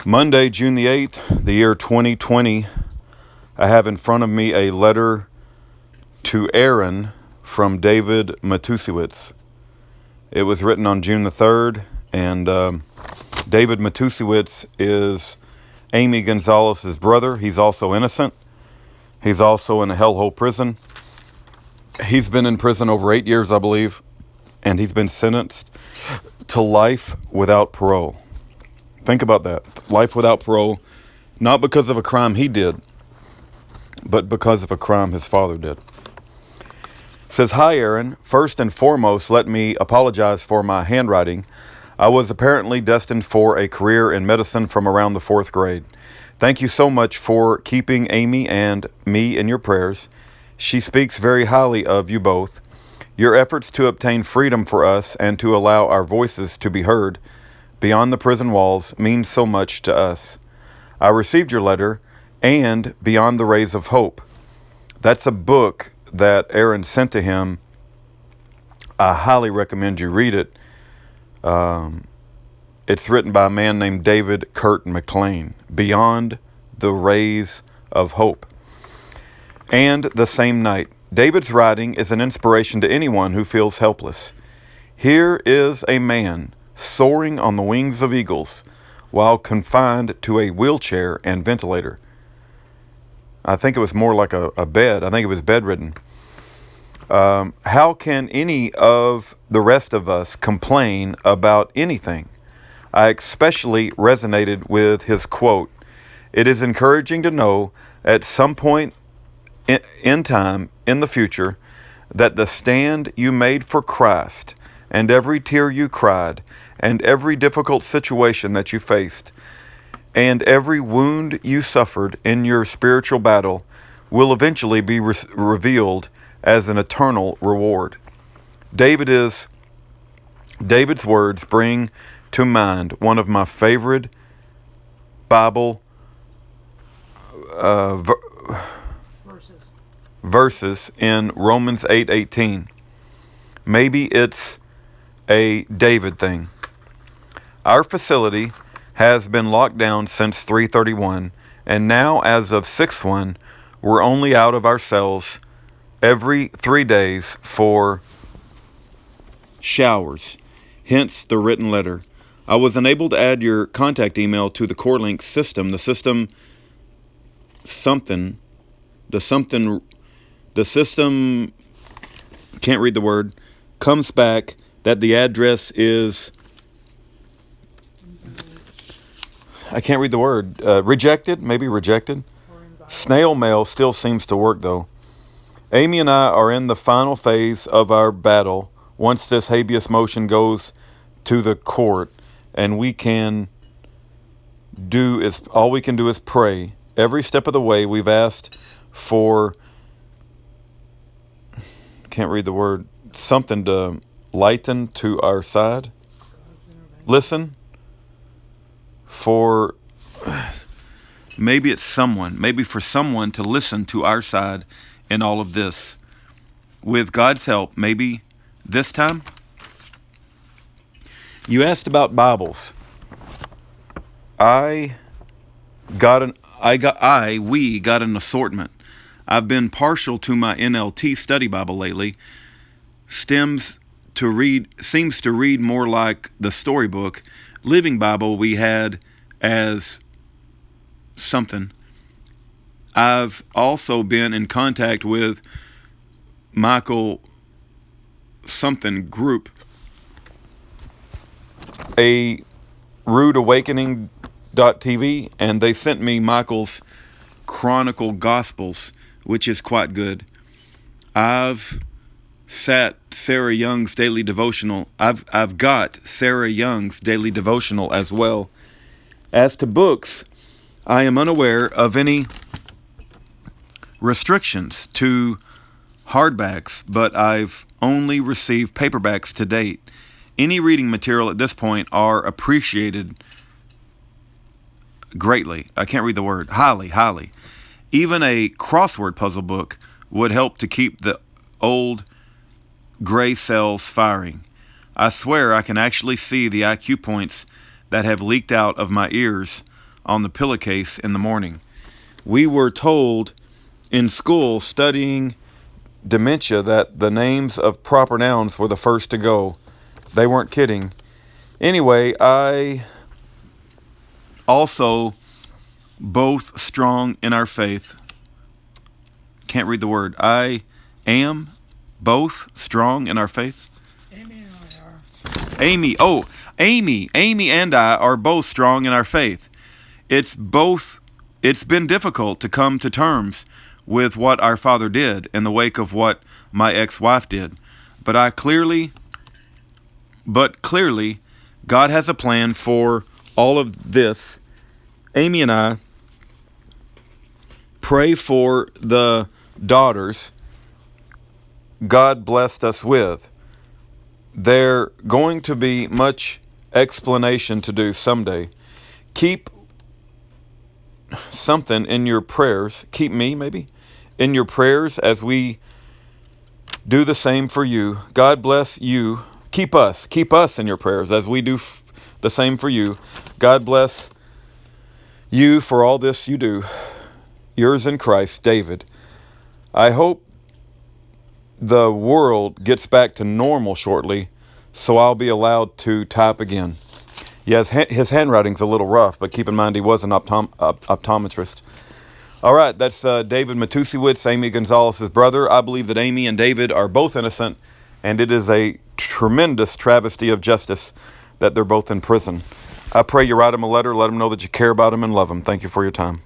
Monday, June the 8th, the year 2020. I have in front of me a letter to Aaron from David Matusiewicz. It was written on June the 3rd, and David Matusiewicz is Amy Gonzalez's brother. He's also innocent. He's also in a hellhole prison. He's been in prison over 8 years, I believe, and he's been sentenced to life without parole. Think about that. Life without parole, not because of a crime he did, but because of a crime his father did. It says, "Hi, Aaron. First and foremost, let me apologize for my handwriting. I was apparently destined for a career in medicine from around the 4th grade. Thank you so much for keeping Amy and me in your prayers. She speaks very highly of you both. Your efforts to obtain freedom for us and to allow our voices to be heard beyond the prison walls means so much to us. I received your letter and Beyond the Rays of Hope. That's a book that Aaron sent to him. I highly recommend you read it. It's written by a man named David Kurt McLean. Beyond the Rays of Hope. And the same night. David's writing is an inspiration to anyone who feels helpless. Here is a man soaring on the wings of eagles while confined to a wheelchair and ventilator." I think it was more like a bed. I think it was bedridden. "How can any of the rest of us complain about anything?" I especially resonated with his quote. "It is encouraging to know at some point in time in the future that the stand you made for Christ and every tear you cried and every difficult situation that you faced and every wound you suffered in your spiritual battle will eventually be revealed as an eternal reward." David's words bring to mind one of my favorite Bible verses in Romans 8:18. Maybe it's a David thing. "Our facility has been locked down since 3/31, and now as of 6/1, we're only out of our cells every 3 days for showers, hence the written letter. I was unable to add your contact email to the CoreLink system. The system can't read the word, comes back that the address is, I can't read the word, rejected, maybe rejected. Snail mail still seems to work though. Amy and I are in the final phase of our battle once this habeas motion goes to the court, and all we can do is pray. Every step of the way we've asked for, can't read the word, something to lighten to our side. Listen for, maybe for someone to listen to our side in all of this. With God's help, maybe this time." You asked about Bibles. We got an assortment. I've been partial to my NLT study Bible lately. Seems to read more like the storybook. Living Bible we had as something. I've also been in contact with Michael something group, a Rude Awakening TV, and they sent me Michael's Chronicle Gospels, which is quite good. I've got Sarah Young's daily devotional as well. As to books, I am unaware of any restrictions to hardbacks, but I've only received paperbacks to date. Any reading material at this point are appreciated greatly. I can't read the word. Highly. Even a crossword puzzle book would help to keep the old gray cells firing. I swear I can actually see the IQ points that have leaked out of my ears on the pillowcase in the morning. We were told in school studying dementia that the names of proper nouns were the first to go. They weren't kidding. Anyway, I also both strong in our faith. Can't read the word. I am both strong in our faith. Amy and I are both strong in our faith. It's been difficult to come to terms with what our father did in the wake of what my ex-wife did. But clearly, God has a plan for all of this. Amy and I pray for the daughters God blessed us with. They're going to be much explanation to do someday. Keep something in your prayers. Keep me, maybe, in your prayers as we do the same for you. God bless you. Keep us in your prayers as we do the same for you. God bless you for all this you do. Yours in Christ, David. I hope the world gets back to normal shortly, so I'll be allowed to type again. Yes, his handwriting's a little rough, but keep in mind he was an optometrist. All right, that's David Matusiewicz, Amy Gonzalez's brother. I believe that Amy and David are both innocent, and it is a tremendous travesty of justice that they're both in prison. I pray you write them a letter, let them know that you care about them and love them. Thank you for your time.